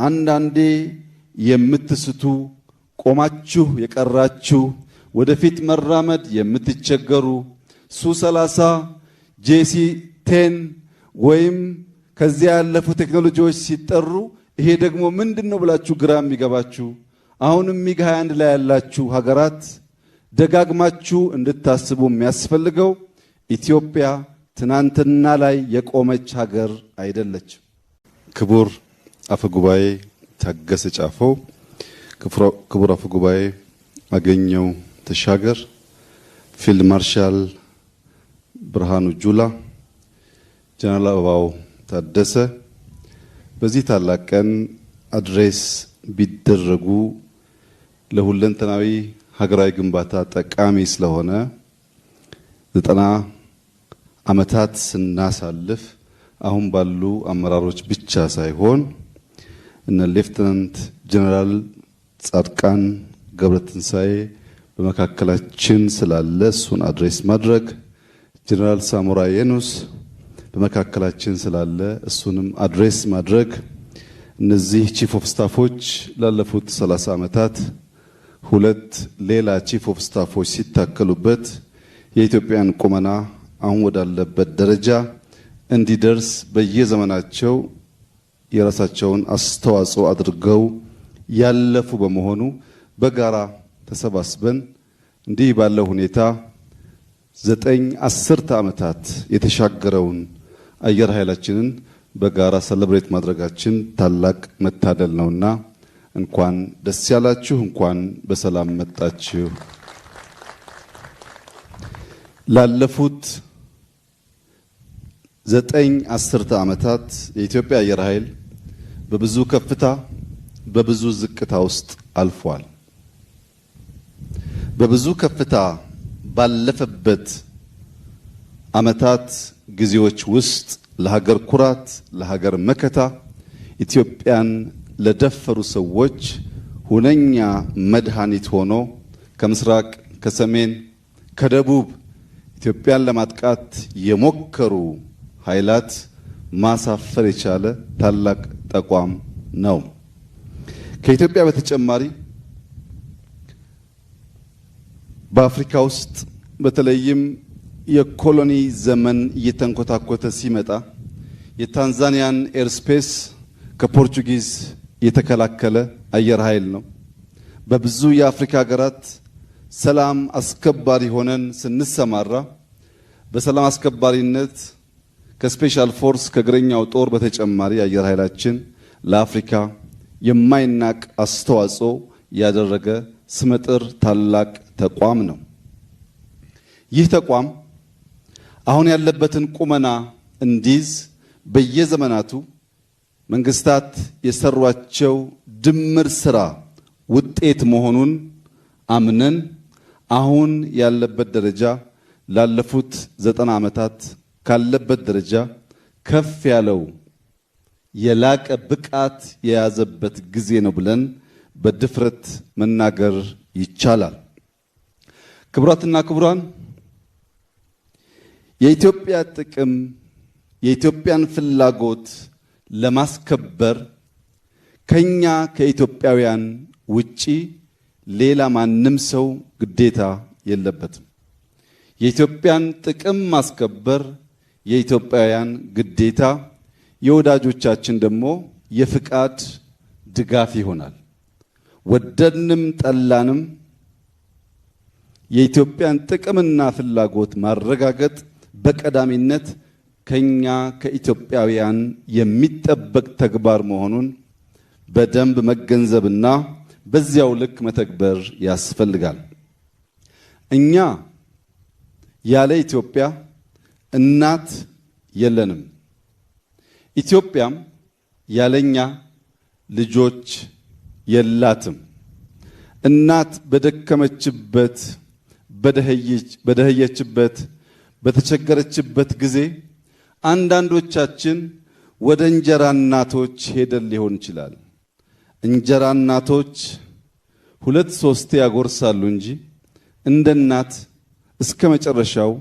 አንዳንዴ የምትስቱ ቆማችሁ የቀራችሁ ወደፊት መራመድ የምትቸገሩ ሱ30 JC10 ወይም ከዚያ ያለፉ ቴክኖሎጂዎች ሲጠሩ ይሄ ደግሞ ምንድነው ብላችሁ ግራ የሚገባችሁ አሁንም ሚግ 21 ላይ ያላችሁ ሀገራት ደጋግማችሁ እንድታስቡ የሚያስፈልገው ኢትዮጵያ ትናንትና ላይ የቆመች ሀገር አይደለችም። ክቡር አፈጉባኤ ታገሰ ጫፎ፣ ክቡር አፈጉባኤ አገኘው ተሻገር፣ ፊልድ ማርሻል ብርሃኑ ጁላ፣ ጀነራል አበባው ታደሰ በዚህ ታላቅ ቀን አድሬስ ቢደረጉ ለሁለንተናዊ ሀገራዊ ግንባታ ጠቃሚ ስለሆነ 90 ዓመታት ስናሳልፍ አሁን ባሉ አመራሮች ብቻ ሳይሆን እነ ሌፍተናንት ጀነራል ጻድቃን ገብረትንሳኤ በመካከላችን ስላለ እሱን አድሬስ ማድረግ፣ ጀነራል ሳሞራ የኑስ በመካከላችን ስላለ እሱንም አድሬስ ማድረግ፣ እነዚህ ቺፍ ኦፍ ስታፎች ላለፉት 30 ዓመታት ሁለት ሌላ ቺፍ ኦፍ ስታፎች ሲታከሉበት የኢትዮጵያን ቁመና አሁን ወዳለበት ደረጃ እንዲደርስ በየዘመናቸው የራሳቸውን አስተዋጽኦ አድርገው ያለፉ በመሆኑ በጋራ ተሰባስበን እንዲህ ባለው ሁኔታ 9-10 ዓመታት የተሻገረውን አየር ኃይላችንን በጋራ ሰለብሬት ማድረጋችን ታላቅ መታደል ነውና እንኳን ደስ ያላችሁ፣ እንኳን በሰላም መጣችሁ። ላለፉት 9-10 ዓመታት የኢትዮጵያ አየር ኃይል በብዙ ከፍታ በብዙ ዝቅታ ውስጥ አልፏል። በብዙ ከፍታ ባለፈበት ዓመታት ጊዜዎች ውስጥ ለሀገር ኩራት፣ ለሀገር መከታ ኢትዮጵያን ለደፈሩ ሰዎች ሁነኛ መድኃኒት ሆኖ ከምስራቅ፣ ከሰሜን፣ ከደቡብ ኢትዮጵያን ለማጥቃት የሞከሩ ኃይላት ማሳፈር የቻለ ታላቅ ተቋም ነው። ከኢትዮጵያ በተጨማሪ በአፍሪካ ውስጥ በተለይም የኮሎኒ ዘመን እየተንኮታኮተ ሲመጣ የታንዛኒያን ኤርስፔስ ከፖርቹጊዝ የተከላከለ አየር ኃይል ነው። በብዙ የአፍሪካ ሀገራት ሰላም አስከባሪ ሆነን ስንሰማራ በሰላም አስከባሪነት ከስፔሻል ፎርስ ከእግረኛው ጦር በተጨማሪ አየር ኃይላችን ለአፍሪካ የማይናቅ አስተዋጽኦ ያደረገ ስመጥር ታላቅ ተቋም ነው። ይህ ተቋም አሁን ያለበትን ቁመና እንዲይዝ በየዘመናቱ መንግስታት የሰሯቸው ድምር ስራ ውጤት መሆኑን አምነን አሁን ያለበት ደረጃ ላለፉት 90 ዓመታት ካለበት ደረጃ ከፍ ያለው የላቀ ብቃት የያዘበት ጊዜ ነው ብለን በድፍረት መናገር ይቻላል። ክቡራትና ክቡራን፣ የኢትዮጵያ ጥቅም የኢትዮጵያን ፍላጎት ለማስከበር ከኛ ከኢትዮጵያውያን ውጪ ሌላ ማንም ሰው ግዴታ የለበትም። የኢትዮጵያን ጥቅም ማስከበር የኢትዮጵያውያን ግዴታ፣ የወዳጆቻችን ደግሞ የፍቃድ ድጋፍ ይሆናል። ወደድንም ጠላንም የኢትዮጵያን ጥቅምና ፍላጎት ማረጋገጥ በቀዳሚነት ከኛ ከኢትዮጵያውያን የሚጠበቅ ተግባር መሆኑን በደንብ መገንዘብና በዚያው ልክ መተግበር ያስፈልጋል። እኛ ያለ ኢትዮጵያ እናት የለንም። ኢትዮጵያም ያለኛ ልጆች የላትም። እናት በደከመችበት፣ በደህየችበት፣ በተቸገረችበት ጊዜ አንዳንዶቻችን ወደ እንጀራ እናቶች ሄደን ሊሆን ይችላል። እንጀራ እናቶች 2-3 ያጎርሳሉ እንጂ እንደ እናት እስከ መጨረሻው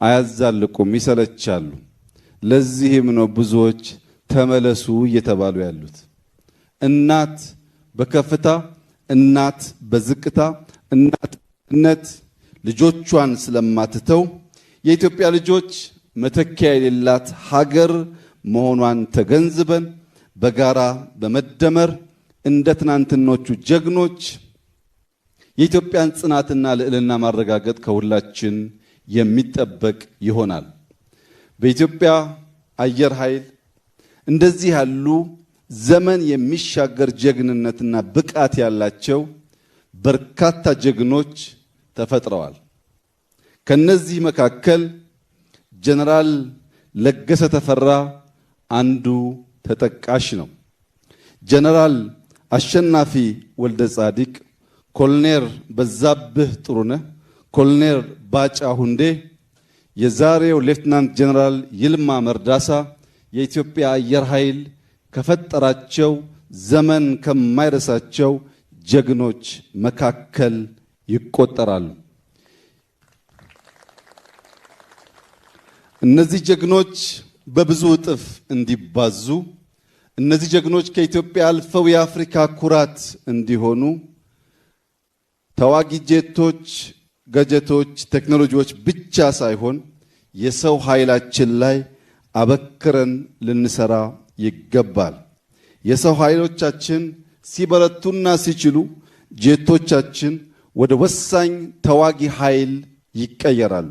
አያዛልቁም፣ ይሰለቻሉ። ለዚህም ነው ብዙዎች ተመለሱ እየተባሉ ያሉት። እናት በከፍታ እናት በዝቅታ እናትነት ልጆቿን ስለማትተው የኢትዮጵያ ልጆች መተኪያ የሌላት ሀገር መሆኗን ተገንዝበን በጋራ በመደመር እንደ ትናንትኖቹ ጀግኖች የኢትዮጵያን ጽናትና ልዕልና ማረጋገጥ ከሁላችን የሚጠበቅ ይሆናል። በኢትዮጵያ አየር ኃይል እንደዚህ ያሉ ዘመን የሚሻገር ጀግንነትና ብቃት ያላቸው በርካታ ጀግኖች ተፈጥረዋል። ከነዚህ መካከል ጀነራል ለገሰ ተፈራ አንዱ ተጠቃሽ ነው። ጀነራል አሸናፊ ወልደ ጻዲቅ፣ ኮሎኔል በዛብህ ጥሩነህ፣ ኮሎኔል ባጫ ሁንዴ፣ የዛሬው ሌፍትናንት ጀነራል ይልማ መርዳሳ የኢትዮጵያ አየር ኃይል ከፈጠራቸው ዘመን ከማይረሳቸው ጀግኖች መካከል ይቆጠራሉ። እነዚህ ጀግኖች በብዙ እጥፍ እንዲባዙ፣ እነዚህ ጀግኖች ከኢትዮጵያ አልፈው የአፍሪካ ኩራት እንዲሆኑ ተዋጊ ጄቶች፣ ገጀቶች፣ ቴክኖሎጂዎች ብቻ ሳይሆን የሰው ኃይላችን ላይ አበክረን ልንሰራ ይገባል። የሰው ኃይሎቻችን ሲበረቱና ሲችሉ ጄቶቻችን ወደ ወሳኝ ተዋጊ ኃይል ይቀየራሉ።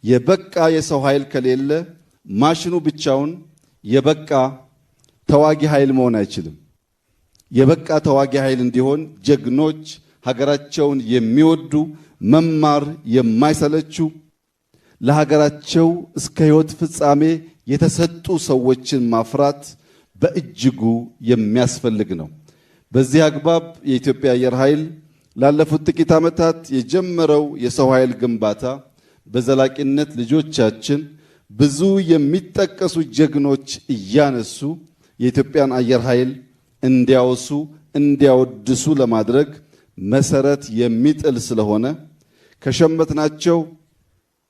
የበቃ የሰው ኃይል ከሌለ ማሽኑ ብቻውን የበቃ ተዋጊ ኃይል መሆን አይችልም። የበቃ ተዋጊ ኃይል እንዲሆን ጀግኖች፣ ሀገራቸውን የሚወዱ መማር የማይሰለቹ ለሀገራቸው እስከ ሕይወት ፍጻሜ የተሰጡ ሰዎችን ማፍራት በእጅጉ የሚያስፈልግ ነው። በዚህ አግባብ የኢትዮጵያ አየር ኃይል ላለፉት ጥቂት ዓመታት የጀመረው የሰው ኃይል ግንባታ በዘላቂነት ልጆቻችን ብዙ የሚጠቀሱ ጀግኖች እያነሱ የኢትዮጵያን አየር ኃይል እንዲያወሱ እንዲያወድሱ ለማድረግ መሰረት የሚጥል ስለሆነ ከሸመትናቸው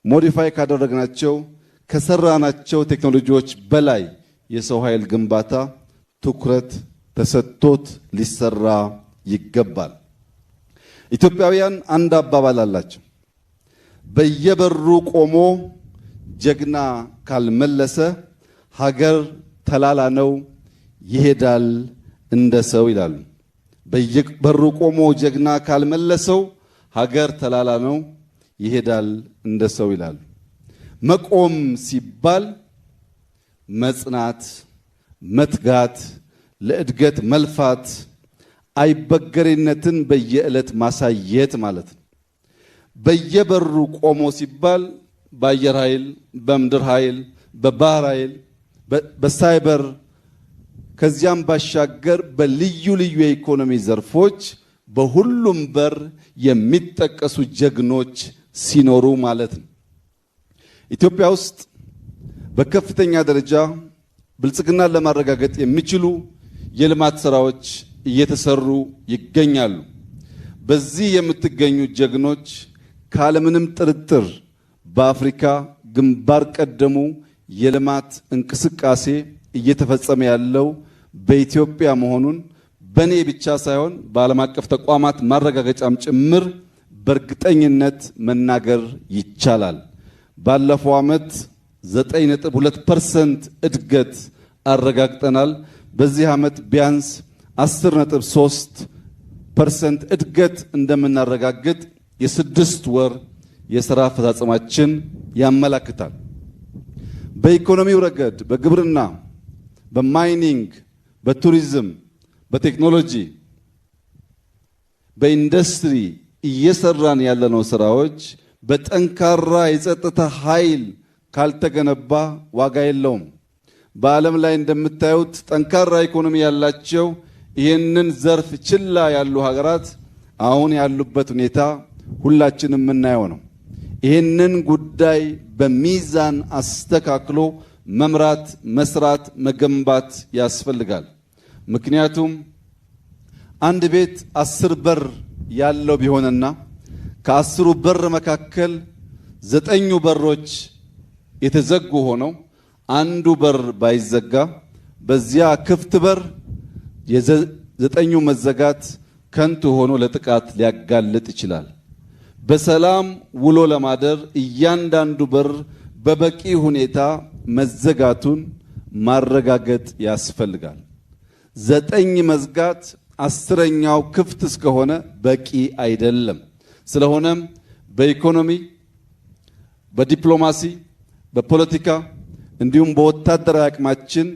ሞዲፋይ ካደረግናቸው ከሰራናቸው ቴክኖሎጂዎች በላይ የሰው ኃይል ግንባታ ትኩረት ተሰጥቶት ሊሰራ ይገባል። ኢትዮጵያውያን አንድ አባባል አላቸው። በየበሩ ቆሞ ጀግና ካልመለሰ ሀገር ተላላ ነው ይሄዳል እንደ ሰው ይላሉ። በየበሩ ቆሞ ጀግና ካልመለሰው ሀገር ተላላ ነው ይሄዳል እንደ ሰው ይላሉ። መቆም ሲባል መጽናት፣ መትጋት፣ ለእድገት መልፋት፣ አይበገሬነትን በየዕለት ማሳየት ማለት ነው። በየበሩ ቆሞ ሲባል በአየር ኃይል፣ በምድር ኃይል፣ በባህር ኃይል፣ በሳይበር ከዚያም ባሻገር በልዩ ልዩ የኢኮኖሚ ዘርፎች በሁሉም በር የሚጠቀሱ ጀግኖች ሲኖሩ ማለት ነው። ኢትዮጵያ ውስጥ በከፍተኛ ደረጃ ብልጽግናን ለማረጋገጥ የሚችሉ የልማት ስራዎች እየተሰሩ ይገኛሉ። በዚህ የምትገኙ ጀግኖች ካለምንም ጥርጥር በአፍሪካ ግንባር ቀደሙ የልማት እንቅስቃሴ እየተፈጸመ ያለው በኢትዮጵያ መሆኑን በኔ ብቻ ሳይሆን በዓለም አቀፍ ተቋማት ማረጋገጫም ጭምር በእርግጠኝነት መናገር ይቻላል። ባለፈው ዓመት 9.2% እድገት አረጋግጠናል። በዚህ ዓመት ቢያንስ 10.3% እድገት እንደምናረጋግጥ የስድስት ወር የሥራ አፈጻጸማችን ያመላክታል። በኢኮኖሚው ረገድ በግብርና፣ በማይኒንግ፣ በቱሪዝም፣ በቴክኖሎጂ፣ በኢንዱስትሪ እየሰራን ያለነው ስራዎች በጠንካራ የጸጥታ ኃይል ካልተገነባ ዋጋ የለውም። በዓለም ላይ እንደምታዩት ጠንካራ ኢኮኖሚ ያላቸው ይህንን ዘርፍ ችላ ያሉ ሀገራት አሁን ያሉበት ሁኔታ ሁላችንም የምናየው ነው። ይህንን ጉዳይ በሚዛን አስተካክሎ መምራት፣ መስራት፣ መገንባት ያስፈልጋል። ምክንያቱም አንድ ቤት 10 በር ያለው ቢሆንና ከ10ሩ በር መካከል 9ኙ በሮች የተዘጉ ሆነው አንዱ በር ባይዘጋ በዚያ ክፍት በር የዘጠኙ መዘጋት ከንቱ ሆኖ ለጥቃት ሊያጋልጥ ይችላል። በሰላም ውሎ ለማደር እያንዳንዱ በር በበቂ ሁኔታ መዘጋቱን ማረጋገጥ ያስፈልጋል። 9 መዝጋት 10ኛው ክፍት እስከሆነ በቂ አይደለም። ስለሆነም በኢኮኖሚ፣ በዲፕሎማሲ፣ በፖለቲካ እንዲሁም በወታደራዊ አቅማችን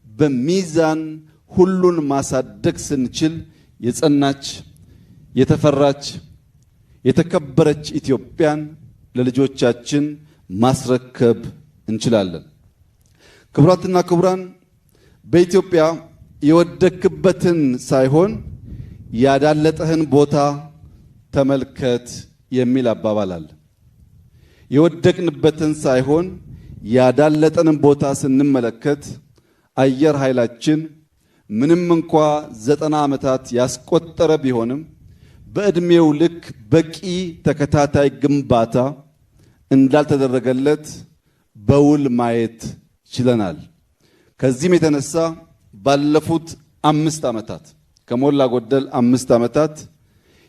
በሚዛን ሁሉን ማሳደግ ስንችል የጸናች፣ የተፈራች፣ የተከበረች ኢትዮጵያን ለልጆቻችን ማስረከብ እንችላለን። ክቡራትና ክቡራን፣ በኢትዮጵያ የወደክበትን ሳይሆን ያዳለጠህን ቦታ ተመልከት የሚል አባባል አለ። የወደቅንበትን ሳይሆን ያዳለጠንን ቦታ ስንመለከት አየር ኃይላችን ምንም እንኳ 90 ዓመታት ያስቆጠረ ቢሆንም በዕድሜው ልክ በቂ ተከታታይ ግንባታ እንዳልተደረገለት በውል ማየት ችለናል። ከዚህም የተነሳ ባለፉት 5 ዓመታት ከሞላ ጎደል 5 ዓመታት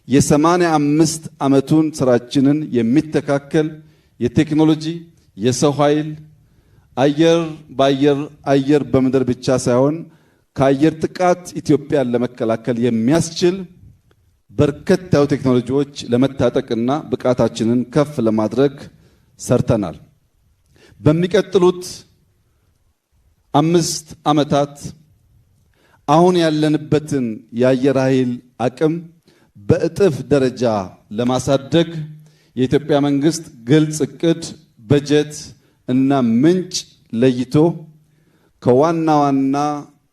የ85 ዓመቱን ስራችንን የሚተካከል የቴክኖሎጂ የሰው ኃይል አየር በምድር ብቻ ሳይሆን ከአየር ጥቃት ኢትዮጵያን ለመከላከል የሚያስችል በርከት ያሉ ቴክኖሎጂዎች ለመታጠቅና ብቃታችንን ከፍ ለማድረግ ሰርተናል። በሚቀጥሉት 5 ዓመታት አሁን ያለንበትን የአየር ኃይል አቅም በእጥፍ ደረጃ ለማሳደግ የኢትዮጵያ መንግስት ግልጽ እቅድ፣ በጀት እና ምንጭ ለይቶ ከዋና ዋና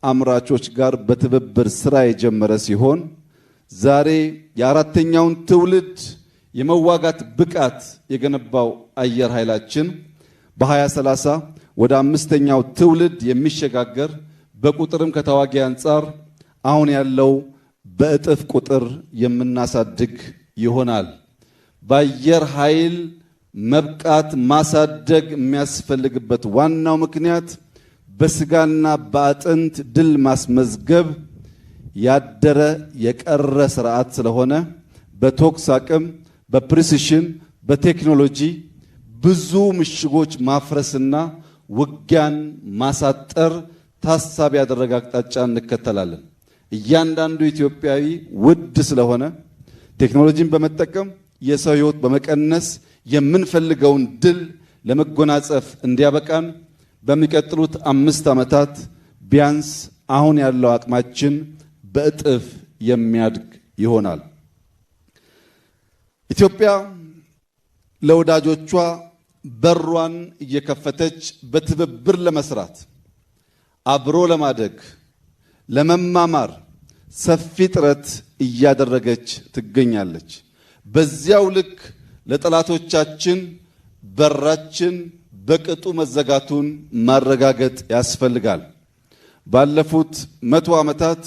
አምራቾች ጋር በትብብር ስራ የጀመረ ሲሆን ዛሬ የአራተኛውን ትውልድ የመዋጋት ብቃት የገነባው አየር ኃይላችን በ2030 ወደ 5ኛው ትውልድ የሚሸጋገር በቁጥርም ከተዋጊ አንጻር አሁን ያለው በእጥፍ ቁጥር የምናሳድግ ይሆናል። በአየር ኃይል መብቃት ማሳደግ የሚያስፈልግበት ዋናው ምክንያት በስጋና በአጥንት ድል ማስመዝገብ ያደረ የቀረ ስርዓት ስለሆነ በቶክስ አቅም፣ በፕሪሲሽን፣ በቴክኖሎጂ ብዙ ምሽጎች ማፍረስና ውጊያን ማሳጠር ታሳቢ ያደረገ አቅጣጫ እንከተላለን። እያንዳንዱ ኢትዮጵያዊ ውድ ስለሆነ ቴክኖሎጂን በመጠቀም የሰው ሕይወት በመቀነስ የምንፈልገውን ድል ለመጎናጸፍ እንዲያበቃን በሚቀጥሉት 5 ዓመታት ቢያንስ አሁን ያለው አቅማችን በእጥፍ የሚያድግ ይሆናል። ኢትዮጵያ ለወዳጆቿ በሯን እየከፈተች በትብብር ለመስራት፣ አብሮ ለማደግ፣ ለመማማር ሰፊ ጥረት እያደረገች ትገኛለች። በዚያው ልክ ለጠላቶቻችን በራችን በቅጡ መዘጋቱን ማረጋገጥ ያስፈልጋል። ባለፉት 100 ዓመታት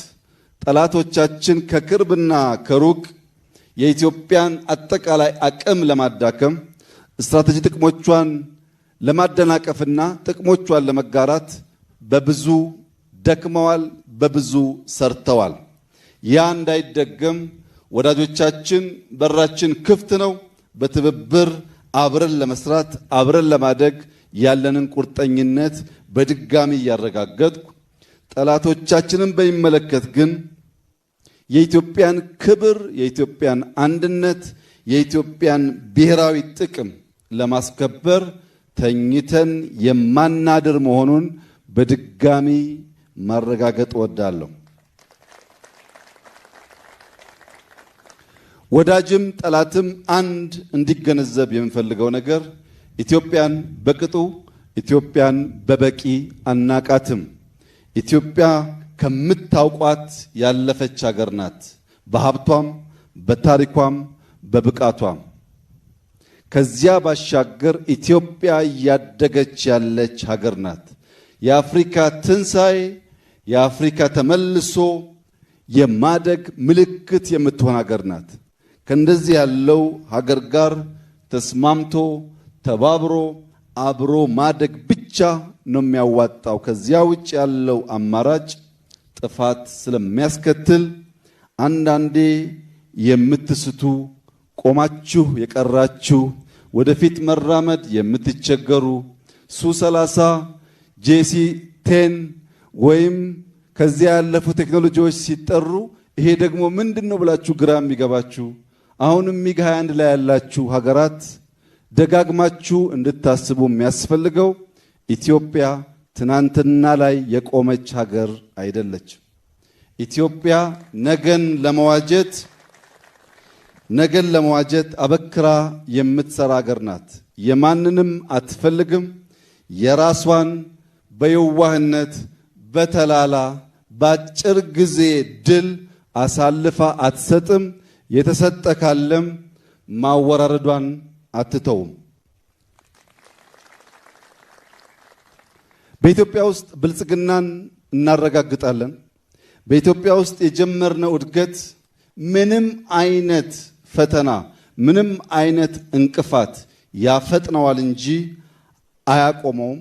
ጠላቶቻችን ከቅርብና ከሩቅ የኢትዮጵያን አጠቃላይ አቅም ለማዳከም ስትራቴጂ ጥቅሞቿን ለማደናቀፍና ጥቅሞቿን ለመጋራት በብዙ ደክመዋል፣ በብዙ ሰርተዋል። ያ እንዳይደገም ወዳጆቻችን በራችን ክፍት ነው። በትብብር አብረን ለመስራት አብረን ለማደግ ያለንን ቁርጠኝነት በድጋሚ እያረጋገጥኩ ጠላቶቻችንን በሚመለከት ግን የኢትዮጵያን ክብር፣ የኢትዮጵያን አንድነት፣ የኢትዮጵያን ብሔራዊ ጥቅም ለማስከበር ተኝተን የማናድር መሆኑን በድጋሚ ማረጋገጥ እወዳለሁ። ወዳጅም ጠላትም አንድ እንዲገነዘብ የምንፈልገው ነገር ኢትዮጵያን በቅጡ ኢትዮጵያን በበቂ አናቃትም። ኢትዮጵያ ከምታውቋት ያለፈች ሀገር ናት። በሀብቷም፣ በታሪኳም፣ በብቃቷም። ከዚያ ባሻገር ኢትዮጵያ እያደገች ያለች ሀገር ናት። የአፍሪካ ትንሣኤ፣ የአፍሪካ ተመልሶ የማደግ ምልክት የምትሆን ሀገር ናት። ከእንደዚህ ያለው ሀገር ጋር ተስማምቶ ተባብሮ አብሮ ማደግ ብቻ ነው የሚያዋጣው። ከዚያ ውጭ ያለው አማራጭ ጥፋት ስለሚያስከትል አንዳንዴ የምትስቱ ቆማችሁ የቀራችሁ ወደፊት መራመድ የምትቸገሩ ሱ30 JC10 ወይም ከዚያ ያለፉ ቴክኖሎጂዎች ሲጠሩ ይሄ ደግሞ ምንድነው ብላችሁ ግራ የሚገባችሁ አሁንም ሚግ 21 ላይ ያላችሁ ሀገራት ደጋግማችሁ እንድታስቡ የሚያስፈልገው ኢትዮጵያ ትናንትና ላይ የቆመች ሀገር አይደለችም። ኢትዮጵያ ነገን ለመዋጀት አበክራ የምትሰራ ሀገር ናት። የማንንም አትፈልግም። የራሷን በየዋህነት በተላላ ባጭር ጊዜ ድል አሳልፋ አትሰጥም። የተሰጠ ካለም ማወራረዷን አትተውም። በኢትዮጵያ ውስጥ ብልጽግናን እናረጋግጣለን። በኢትዮጵያ ውስጥ የጀመርነው እድገት ምንም አይነት ፈተና፣ ምንም አይነት እንቅፋት ያፈጥነዋል እንጂ አያቆመውም።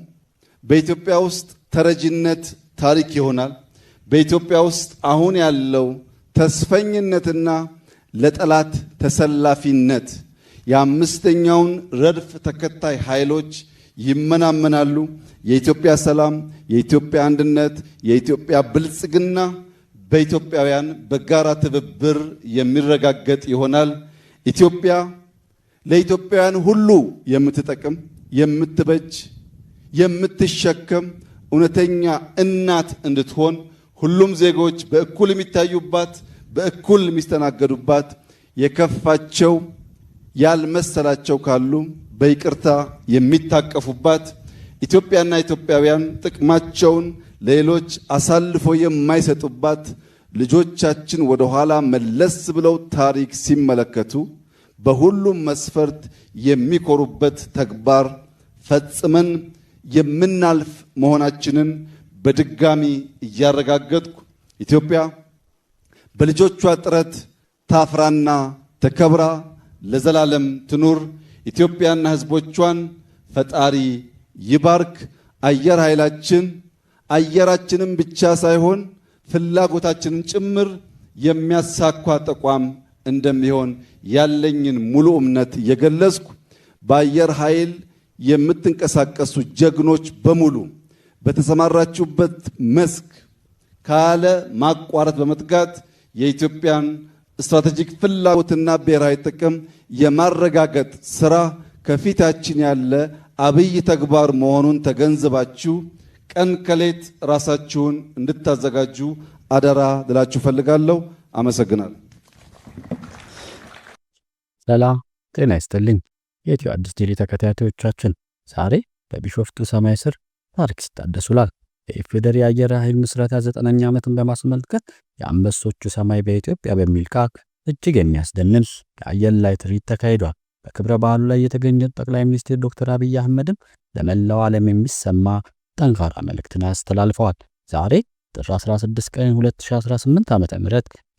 በኢትዮጵያ ውስጥ ተረጅነት ታሪክ ይሆናል። በኢትዮጵያ ውስጥ አሁን ያለው ተስፈኝነትና ለጠላት ተሰላፊነት የአምስተኛውን ረድፍ ተከታይ ኃይሎች ይመናመናሉ። የኢትዮጵያ ሰላም፣ የኢትዮጵያ አንድነት፣ የኢትዮጵያ ብልጽግና በኢትዮጵያውያን በጋራ ትብብር የሚረጋገጥ ይሆናል። ኢትዮጵያ ለኢትዮጵያውያን ሁሉ የምትጠቅም፣ የምትበጅ፣ የምትሸከም እውነተኛ እናት እንድትሆን ሁሉም ዜጎች በእኩል የሚታዩባት፣ በእኩል የሚስተናገዱባት፣ የከፋቸው ያልመሰላቸው ካሉ በይቅርታ የሚታቀፉባት፣ ኢትዮጵያና ኢትዮጵያውያን ጥቅማቸውን ለሌሎች አሳልፎ የማይሰጡባት፣ ልጆቻችን ወደ ኋላ መለስ ብለው ታሪክ ሲመለከቱ በሁሉም መስፈርት የሚኮሩበት ተግባር ፈጽመን የምናልፍ መሆናችንን በድጋሚ እያረጋገጥኩ ኢትዮጵያ በልጆቿ ጥረት ታፍራና ተከብራ ለዘላለም ትኑር። ኢትዮጵያና ሕዝቦቿን ፈጣሪ ይባርክ። አየር ኃይላችን አየራችንን ብቻ ሳይሆን ፍላጎታችንን ጭምር የሚያሳካ ተቋም እንደሚሆን ያለኝን ሙሉ እምነት እየገለጽኩ በአየር ኃይል የምትንቀሳቀሱ ጀግኖች በሙሉ በተሰማራችሁበት መስክ ካለ ማቋረጥ በመትጋት የኢትዮጵያን ስትራቴጂክ ፍላጎትና ብሔራዊ ጥቅም የማረጋገጥ ስራ ከፊታችን ያለ አብይ ተግባር መሆኑን ተገንዝባችሁ ቀን ከሌት ራሳችሁን እንድታዘጋጁ አደራ ልላችሁ ፈልጋለሁ። አመሰግናለሁ። ሰላም ጤና ይስጥልኝ። የኢትዮ አዲስ ዴይሊ ተከታታዮቻችን ዛሬ በቢሾፍቱ ሰማይ ስር ታሪክ ሲታደስ ውሏል። የኢፌዴሪ አየር ኃይል ምስረታ 9ኛ ዓመትን በማስመልከት የአንበሶቹ ሰማይ በኢትዮጵያ በሚል ቃል እጅግ የሚያስደንቅ የአየር ላይ ትርኢት ተካሂዷል። በክብረ በዓሉ ላይ የተገኙት ጠቅላይ ሚኒስትር ዶክተር አብይ አህመድም ለመላው ዓለም የሚሰማ ጠንካራ መልእክትን አስተላልፈዋል። ዛሬ ጥር 16 ቀን 2018 ዓ.ም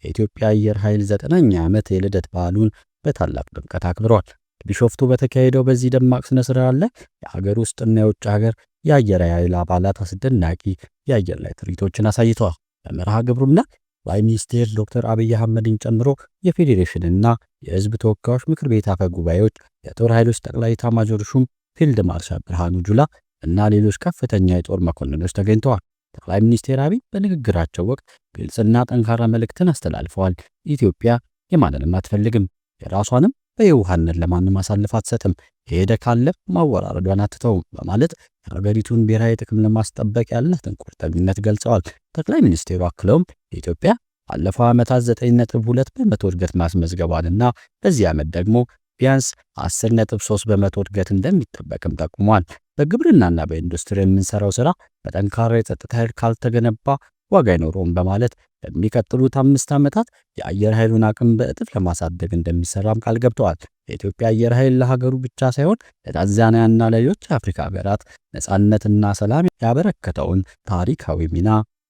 የኢትዮጵያ አየር ኃይል 9ኛ ዓመት የልደት በዓሉን በታላቅ ድምቀት አክብሯል። ቢሾፍቱ በተካሄደው በዚህ ደማቅ ስነ ስርዓት ላይ የሀገር ውስጥና የውጭ ሀገር የአየር ኃይል አባላት አስደናቂ የአየር ላይ ትርኢቶችን አሳይተዋል። በመርሃ ግብሩና ጠቅላይ ሚኒስትር ዶክተር አብይ አህመድን ጨምሮ የፌዴሬሽንና የሕዝብ ተወካዮች ምክር ቤት አፈ ጉባኤዎች፣ የጦር ኃይሎች ጠቅላይ ኤታማዦር ሹም ፊልድ ማርሻል ብርሃኑ ጁላ እና ሌሎች ከፍተኛ የጦር መኮንኖች ተገኝተዋል። ጠቅላይ ሚኒስትር አብይ በንግግራቸው ወቅት ግልጽና ጠንካራ መልእክትን አስተላልፈዋል። ኢትዮጵያ የማንንም አትፈልግም፣ የራሷንም በየውሃነት ለማንም አሳልፋ አትሰጥም፣ የሄደ ካለ ማወራረዷን አትተውም በማለት የሀገሪቱን ብሔራዊ ጥቅም ለማስጠበቅ ያላትን ቁርጠኝነት ገልጸዋል። ጠቅላይ ሚኒስትሩ አክለውም ኢትዮጵያ ባለፈው ዓመታት 9.2 በመቶ እድገት ማስመዝገቧንና በዚህ ዓመት ደግሞ ቢያንስ 10.3 በመቶ እድገት እንደሚጠበቅም ጠቁሟል። በግብርናና በኢንዱስትሪ የምንሰራው ስራ በጠንካራ የጸጥታ ኃይል ካልተገነባ ዋጋ አይኖረውም በማለት በሚቀጥሉት 5 ዓመታት የአየር ኃይሉን አቅም በእጥፍ ለማሳደግ እንደሚሰራም ቃል ገብተዋል። የኢትዮጵያ አየር ኃይል ለሀገሩ ብቻ ሳይሆን ለታንዛኒያና ለሌሎች የአፍሪካ ሀገራት ነጻነትና ሰላም ያበረከተውን ታሪካዊ ሚና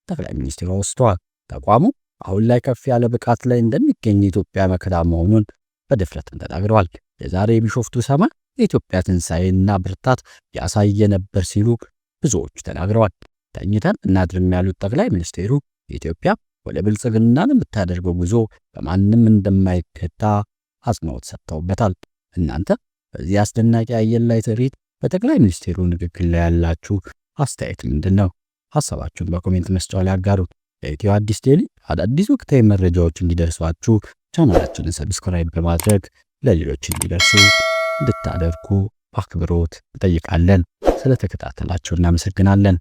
ጠቅላይ ሚኒስትሩ ወስተዋል። ተቋሙ አሁን ላይ ከፍ ያለ ብቃት ላይ እንደሚገኝ የኢትዮጵያ መከታ መሆኑን በድፍረት ተናግረዋል። የዛሬ ቢሾፍቱ ሰማይ የኢትዮጵያ ትንሣኤና ብርታት ያሳየ ነበር ሲሉ ብዙዎች ተናግረዋል። ተኝተን እናድርም ያሉት ጠቅላይ ሚኒስትሩ ኢትዮጵያ ወደ ብልጽግና የምታደርገው ጉዞ በማንም እንደማይገታ አጽንኦት ሰጥተውበታል። እናንተ በዚህ አስደናቂ አየር ላይ ትርኢት በጠቅላይ ሚኒስትሩ ንግግር ላይ ያላችሁ አስተያየት ምንድን ነው? ሐሳባችሁን በኮሜንት መስጫው ላይ አጋሩት። የኢትዮ አዲስ ዴይሊ አዳዲስ ወቅታዊ መረጃዎች እንዲደርሷችሁ ቻናላችንን ሰብስክራይብ በማድረግ ለሌሎች እንዲደርሱ እንድታደርጉ በአክብሮት እንጠይቃለን። ስለተከታተላችሁ እናመሰግናለን።